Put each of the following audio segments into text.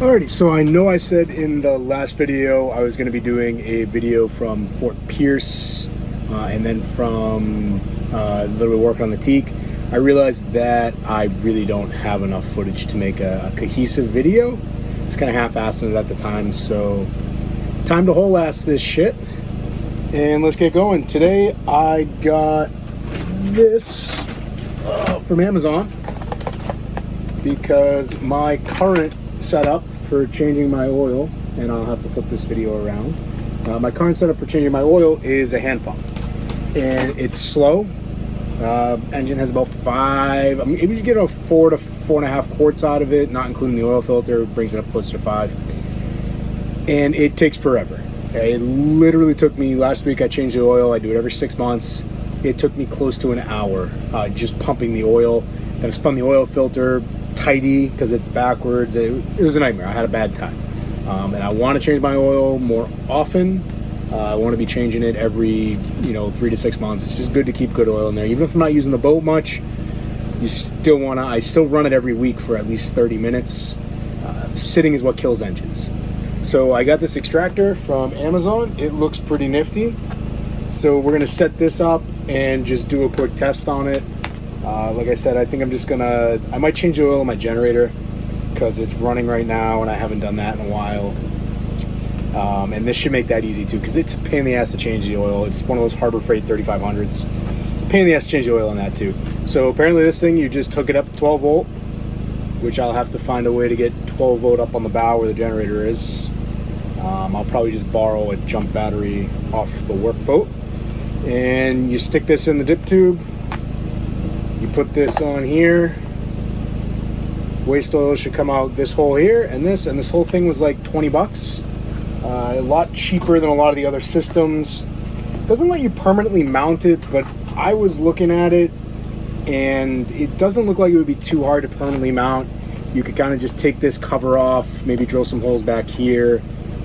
Alrighty, so I know I said in the last video I was going to be doing a video from Fort Pierce and then from a little bit of work on the teak. I realized that I really don't have enough footage to make a cohesive video. I was kind of half-assing it at the time, so time to whole ass this shit. And let's get going. Today I got this from Amazon because my current setup for changing my oil, and I'll have to flip this video around. My current setup for changing my oil is a hand pump, and it's slow. Engine has about 5. I mean, maybe you get a 4 to 4.5 quarts out of it, not including the oil filter. Brings it up close to 5, and it takes forever. It literally took me last week. I changed the oil. I do it every 6 months. It took me close to an hour just pumping the oil. Then I spun the oil filter tighty because it's backwards. It was a nightmare. I had a bad time, and I want to change my oil more often. I want to be changing it every 3 to 6 months. It's just good to keep good oil in there, even if I'm not using the boat much. You still want to. I still run it every week for at least 30 minutes. Sitting is what kills engines. So I got this extractor from Amazon. It looks pretty nifty. So we're gonna set this up and just do a quick test on it. Like I said, I think I might change the oil in my generator because it's running right now and I haven't done that in a while. And this should make that easy too, because it's a pain in the ass to change the oil. It's one of those Harbor Freight 3500s. Pain in the ass to change the oil on that too. So apparently this thing, you just hook it up to 12 volt, which I'll have to find a way to get 12 volt up on the bow where the generator is. I'll probably just borrow a jump battery off the workboat. And you stick this in the dip tube. You put this on here. Waste oil should come out this hole here, and this whole thing was like 20 bucks. A lot cheaper than a lot of the other systems. Doesn't let you permanently mount it, but I was looking at it and it doesn't look like it would be too hard to permanently mount. You could kind of just take this cover off, maybe drill some holes back here,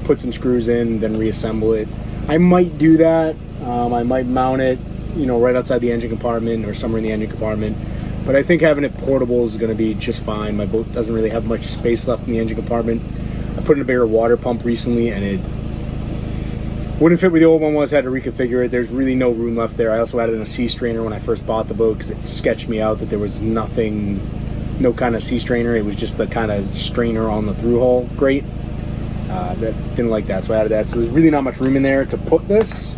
put some screws in, then reassemble it. I might do that. I might mount it, right outside the engine compartment or somewhere in the engine compartment. But I think having it portable is going to be just fine. My boat doesn't really have much space left in the engine compartment. I put in a bigger water pump recently, and it wouldn't fit where the old one was. I had to reconfigure it. There's really no room left there. I also added in a sea strainer when I first bought the boat because it sketched me out that there was no kind of sea strainer. It was just the kind of strainer on the through hole grate. That didn't like that, so I added that. So there's really not much room in there to put this.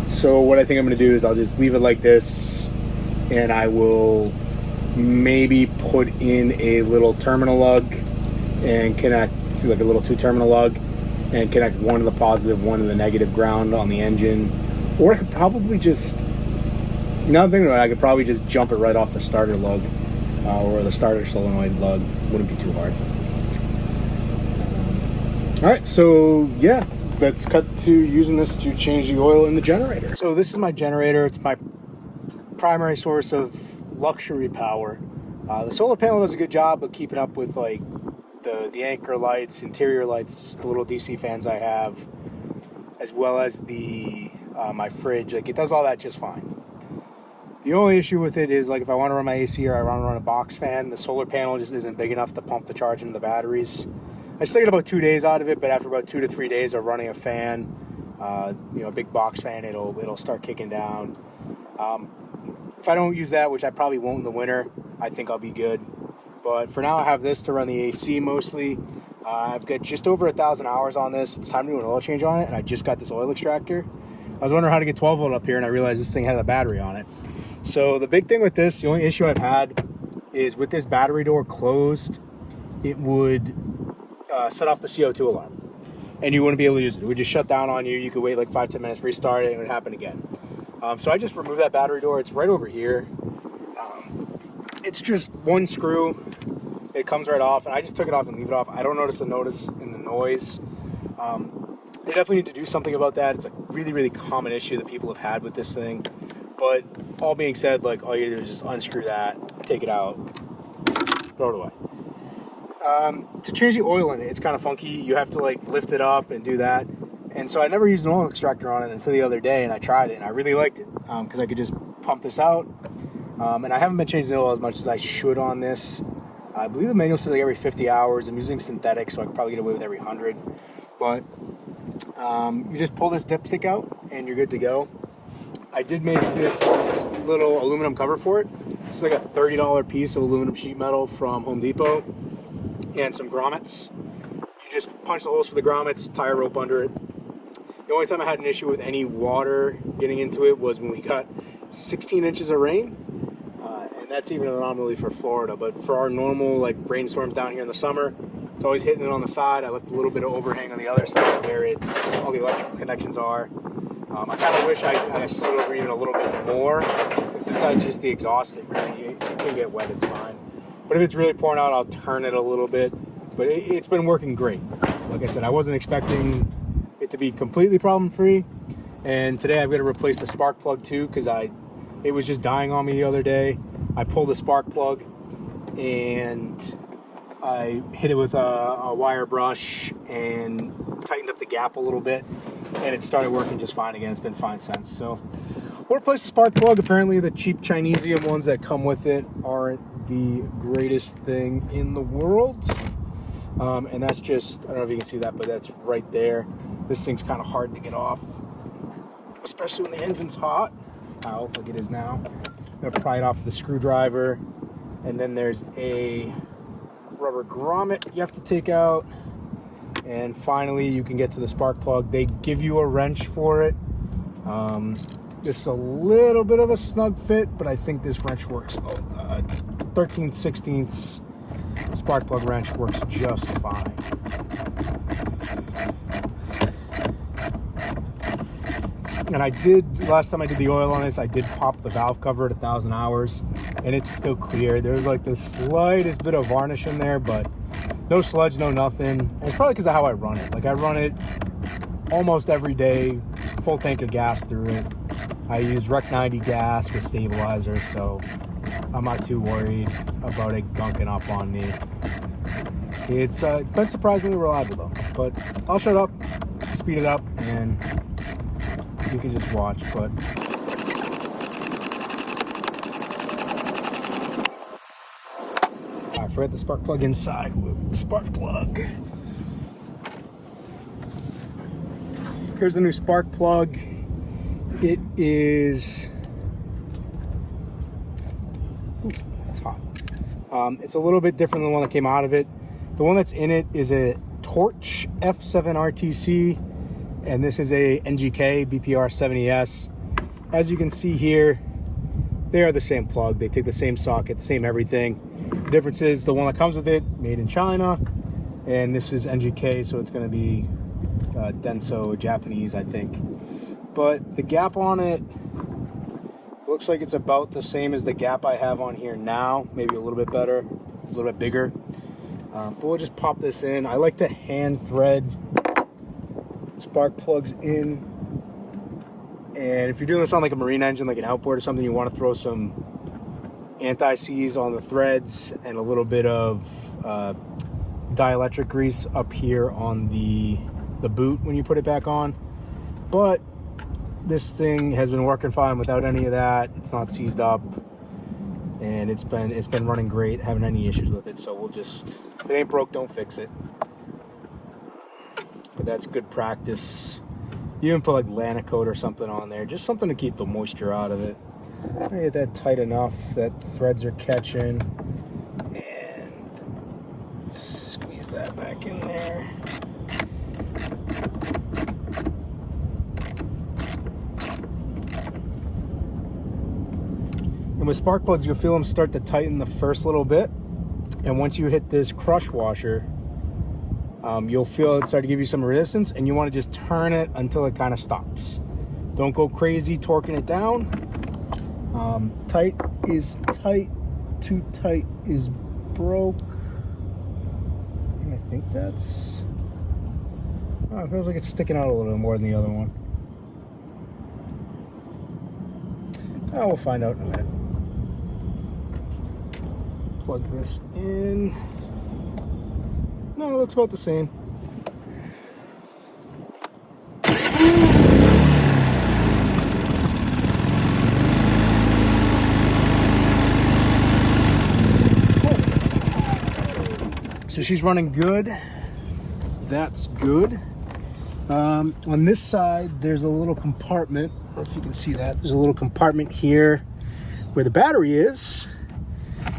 So what I think I'm going to do is I'll just leave it like this, and I will maybe put in a little terminal lug and connect, like a little 2-terminal lug, and connect one to the positive, one to the negative ground on the engine. Or I could probably just, now I'm thinking about it, I could probably just jump it right off the starter lug or the starter solenoid lug. Wouldn't be too hard. All right, so yeah, let's cut to using this to change the oil in the generator. So this is my generator. It's my primary source of luxury power. The solar panel does a good job of keeping up with like the anchor lights, interior lights, the little DC fans I have, as well as the my fridge. Like, it does all that just fine. The only issue with it is, like, if I want to run my AC or I want to run a box fan, the solar panel just isn't big enough to pump the charge into the batteries. I still get about 2 days out of it, but after about 2 to 3 days of running a fan, a big box fan, it'll start kicking down. If I don't use that, which I probably won't in the winter, I think I'll be good. But for now, I have this to run the AC mostly. I've got just over 1,000 hours on this. It's time to do an oil change on it, and I just got this oil extractor. I was wondering how to get 12 volt up here, and I realized this thing has a battery on it. So the big thing with this, the only issue I've had is with this battery door closed, it would set off the CO2 alarm, and you wouldn't be able to use it. It would just shut down on you. You could wait like 5-10 minutes, restart it, and it would happen again. So I just removed that battery door. It's right over here. It's just one screw. It comes right off, and I just took it off and leave it off. I don't notice in the noise. They definitely need to do something about that. It's a really, really common issue that people have had with this thing. But all being said, like, all you do is just unscrew that, take it out, throw it away. To change the oil in it, it's kind of funky. You have to like lift it up and do that. And so I never used an oil extractor on it until the other day, and I tried it, and I really liked it because I could just pump this out. And I haven't been changing the oil as much as I should on this. I believe the manual says like every 50 hours. I'm using synthetic, so I could probably get away with every 100. But you just pull this dipstick out and you're good to go. I did make this little aluminum cover for it. It's like a $30 piece of aluminum sheet metal from Home Depot and some grommets. You just punch the holes for the grommets, tie a rope under it. The only time I had an issue with any water getting into it was when we got 16 inches of rain. And that's even an anomaly for Florida. But for our normal like rainstorms down here in the summer, it's always hitting it on the side. I left a little bit of overhang on the other side where it's all the electrical connections are. I kind of wish I slid over even a little bit more, because this side's just the exhaust. It can get wet, it's fine. But if it's really pouring out, I'll turn it a little bit. But it's been working great. Like I said, I wasn't expecting it to be completely problem-free. And today I've got to replace the spark plug too, because it was just dying on me the other day. I pulled the spark plug and I hit it with a wire brush and tightened up the gap a little bit, and it started working just fine again. It's been fine since. So we'll replace the spark plug. Apparently the cheap Chinesium ones that come with it aren't the greatest thing in the world. And that's just, I don't know if you can see that, but that's right there. This thing's kind of hard to get off, especially when the engine's hot. Ow, like it is now. I'm gonna pry it off with a screwdriver. And then there's a rubber grommet you have to take out. And finally you can get to the spark plug. They give you a wrench for it. This is a little bit of a snug fit, but I think this wrench works. 13/16 spark plug wrench works just fine. And I did, last time I did the oil on this, I did pop the valve cover at 1,000 hours, and it's still clear. There's like the slightest bit of varnish in there, but no sludge, no nothing. And it's probably because of how I run it. Like I run it almost every day, full tank of gas through it. I use Rec 90 gas with stabilizers, so I'm not too worried about it gunking up on me. It's been surprisingly reliable though. But I'll shut up, speed it up, and you can just watch. But I forgot the spark plug inside. Spark plug. Here's the new spark plug. It is, it's hot. It's a little bit different than the one that came out of it. The one that's in it is a Torch F7 RTC, and this is a NGK BPR 70S. As you can see here, they are the same plug. They take the same socket, the same everything. The difference is the one that comes with it, made in China, and this is NGK, so it's going to be Denso Japanese, I think. But the gap on it looks like it's about the same as the gap I have on here now, maybe a little bit better, a little bit bigger. But we'll just pop this in. I like to hand thread spark plugs in. And if you're doing this on like a marine engine, like an outboard or something, you want to throw some anti-seize on the threads and a little bit of dielectric grease up here on the boot when you put it back on. But this thing has been working fine without any of that. It's not seized up, and it's been running great. Haven't any issues with it. So we'll just, if it ain't broke, don't fix it. But that's good practice. You can put like Lanacoat or something on there, just something to keep the moisture out of it. I get that tight enough that the threads are catching, and squeeze that back in there. And with spark plugs, you'll feel them start to tighten the first little bit. And once you hit this crush washer, you'll feel it start to give you some resistance, and you want to just turn it until it kind of stops. Don't go crazy torquing it down. Tight is tight, too tight is broke. And I think that's, it feels like it's sticking out a little bit more than the other one. We'll find out in a minute. Plug this in. No, it looks about the same. she's running good. That's good. On this side, there's a little compartment. I don't know if you can see that. There's a little compartment here where the battery is.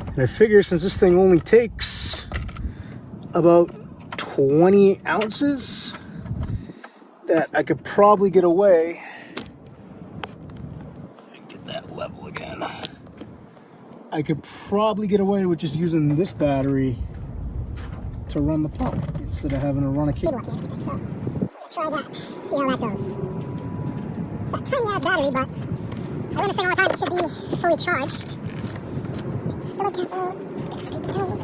And I figure since this thing only takes about 20 ounces, that I could probably get away. Get that level again. I could probably get away with just using this battery to run the pump instead of having to run a cable. So, try that. See how that goes. That tiny ass battery, but I want to say all the time it should be fully charged. Just be careful. It's paper towels.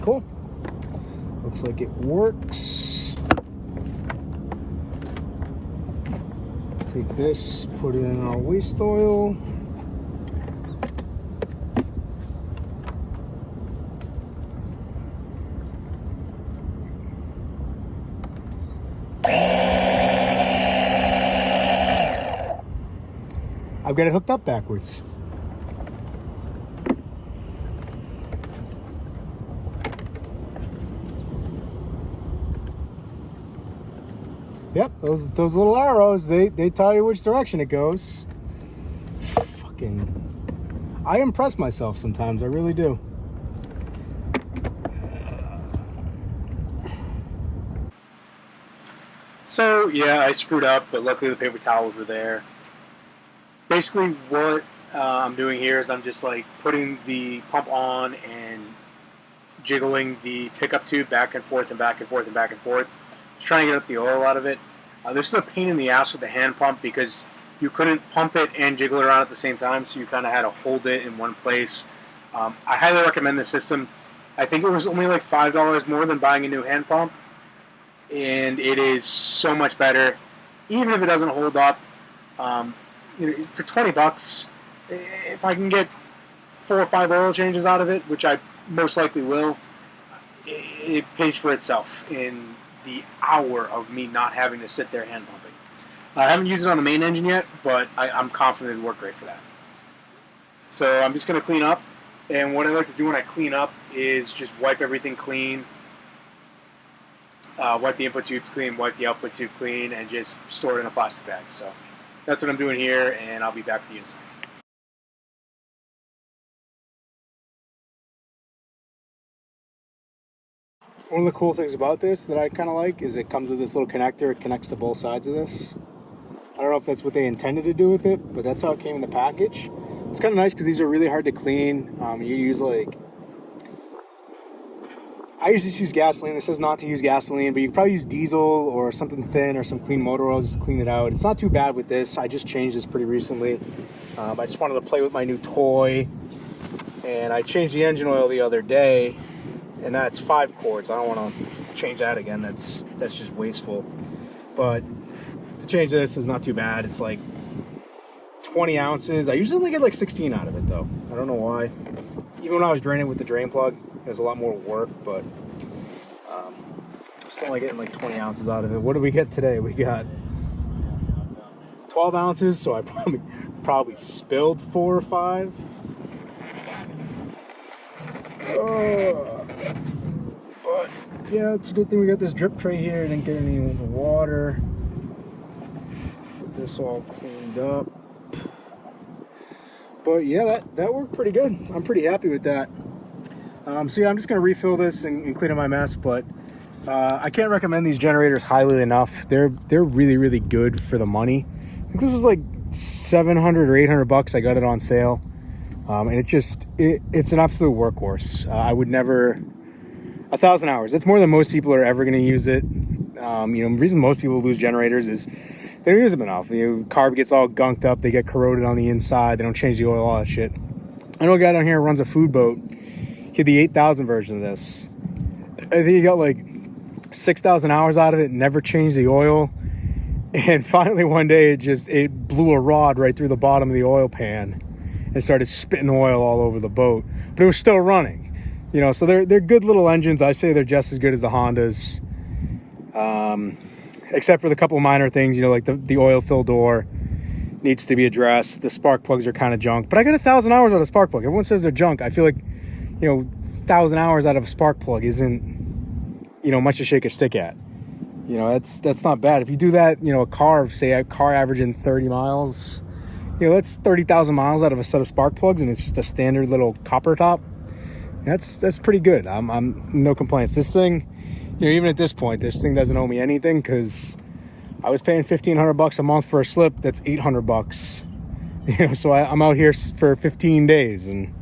Cool. Looks like it works. Take this, put it in our waste oil. I've got it hooked up backwards. Yep, those little arrows, they tell you which direction it goes. Fucking, I impress myself sometimes, I really do. So, yeah, I screwed up, but luckily the paper towels were there. Basically what I'm doing here is I'm just like putting the pump on and jiggling the pickup tube back and forth and back and forth and back and forth. Just trying to get up the oil out of it. This is a pain in the ass with the hand pump because you couldn't pump it and jiggle it around at the same time, so you kind of had to hold it in one place. I highly recommend this system. I think it was only like $5 more than buying a new hand pump, and it is so much better. Even if it doesn't hold up, for 20 bucks, if I can get 4 or 5 oil changes out of it, which I most likely will, it pays for itself in the hour of me not having to sit there hand pumping. I haven't used it on the main engine yet, but I'm confident it'll work great for that. So I'm just going to clean up, and what I like to do when I clean up is just wipe everything clean, wipe the input tube clean, wipe the output tube clean, and just store it in a plastic bag. So that's what I'm doing here, and I'll be back with you in a second. One of the cool things about this that I kind of like is it comes with this little connector. It connects to both sides of this. I don't know if that's what they intended to do with it, but that's how it came in the package. It's kind of nice because these are really hard to clean. You use I usually just use gasoline. This says not to use gasoline, but you can probably use diesel or something thin or some clean motor oil just to clean it out. It's not too bad with this. I just changed this pretty recently. I just wanted to play with my new toy, and I changed the engine oil the other day. And that's 5 quarts. I don't want to change that again. That's just wasteful. But to change this is not too bad. It's like 20 ounces. I usually only get like 16 out of it though. I don't know why. Even when I was draining with the drain plug, there's a lot more work, but I'm still only getting like 20 ounces out of it. What do we get today? We got 12 ounces, so I probably spilled 4 or 5. But yeah, it's a good thing we got this drip tray here. Didn't get any water. Get this all cleaned up. But yeah, that worked pretty good. I'm pretty happy with that. So yeah, I'm just gonna refill this and clean up my mess. But I can't recommend these generators highly enough. They're really, really good for the money. I think this was like $700 or $800. I got it on sale. And it's an absolute workhorse. I would never, 1,000 hours. That's more than most people are ever going to use it. The reason most people lose generators is they don't use them enough. Carb gets all gunked up. They get corroded on the inside. They don't change the oil, all that shit. I know a guy down here who runs a food boat. He had the 8,000 version of this. I think he got like 6,000 hours out of it, never changed the oil. And finally one day it blew a rod right through the bottom of the oil pan and started spitting oil all over the boat, but it was still running. You know, so they're good little engines. I say they're just as good as the Hondas, except for the couple of minor things, you know, like the oil fill door needs to be addressed. The spark plugs are kind of junk, but I got 1,000 hours out of spark plug. Everyone says they're junk. I feel like, you know, 1,000 hours out of a spark plug isn't, you know, much to shake a stick at. You know, that's not bad. If you do that, you know, a car averaging 30 miles, you know, that's 30,000 miles out of a set of spark plugs, and it's just a standard little copper top. That's pretty good. I'm no complaints. This thing, you know, even at this point, this thing doesn't owe me anything, because I was paying $1,500 a month for a slip. That's $800. You know, so I'm out here for 15 days, and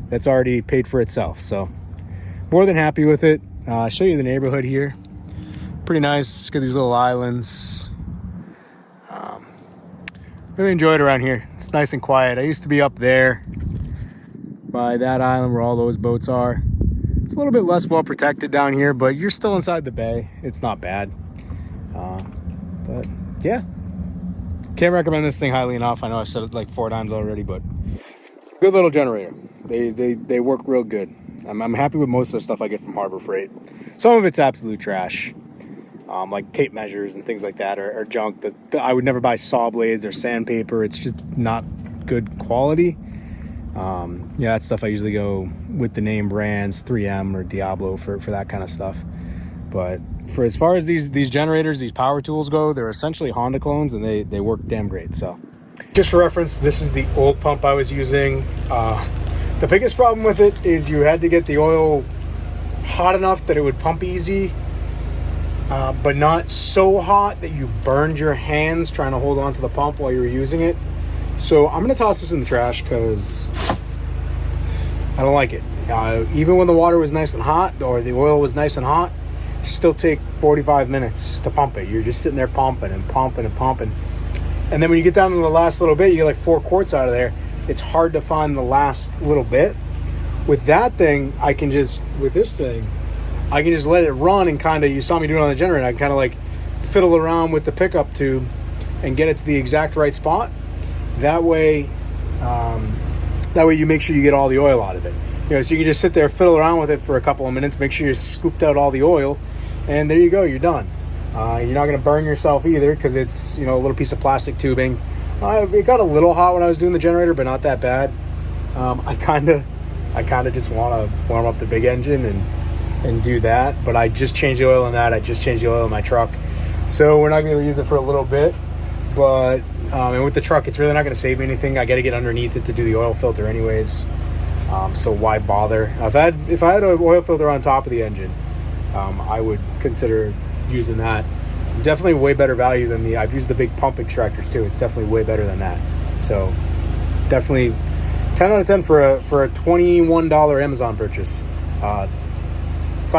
that's already paid for itself. So more than happy with it. I'll show you the neighborhood here. Pretty nice. Got these little islands. Really enjoy it around here. It's nice and quiet. I used to be up there by that island where all those boats are. It's a little bit less well protected down here, but you're still inside the bay. It's not bad. But yeah, can't recommend this thing highly enough. I know I've said it like 4 times already, but good little generator. They work real good. I'm happy with most of the stuff I get from Harbor Freight. Some of it's absolute trash. Like tape measures and things like that are junk. That I would never buy saw blades or sandpaper. It's just not good quality. Yeah, that stuff I usually go with the name brands, 3M or Diablo for that kind of stuff. But for as far as these generators, these power tools go, they're essentially Honda clones, and they work damn great. So just for reference, this is the old pump I was using. The biggest problem with it is you had to get the oil hot enough that it would pump easy, but not so hot that you burned your hands trying to hold on to the pump while you were using it. So I'm going to toss this in the trash because I don't like it. Even when the water was nice and hot, or the oil was nice and hot, it still take 45 minutes to pump it. You're just sitting there pumping and pumping and pumping. And then when you get down to the last little bit, you get like 4 quarts out of there. It's hard to find the last little bit. With that thing, with this thing, I can just let it run and kind of, you saw me doing it on the generator, I can kind of like fiddle around with the pickup tube and get it to the exact right spot. That way you make sure you get all the oil out of it. You know, so you can just sit there, fiddle around with it for a couple of minutes, make sure you scooped out all the oil, and there you go, you're done. You're not going to burn yourself either, because it's, you know, a little piece of plastic tubing. It got a little hot when I was doing the generator, but not that bad. I kind of just want to warm up the big engine and do that. But I just changed the oil in that. I just changed the oil in my truck, so we're not going to use it for a little bit. But and with the truck, it's really not going to save me anything. I got to get underneath it to do the oil filter anyways. So why bother? If I had an oil filter on top of the engine, I would consider using that. Definitely way better value than I've used the big pump extractors too. It's definitely way better than that. So definitely 10 out of 10 for a $21 Amazon purchase. 5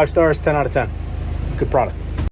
stars, 10 out of 10. Good product.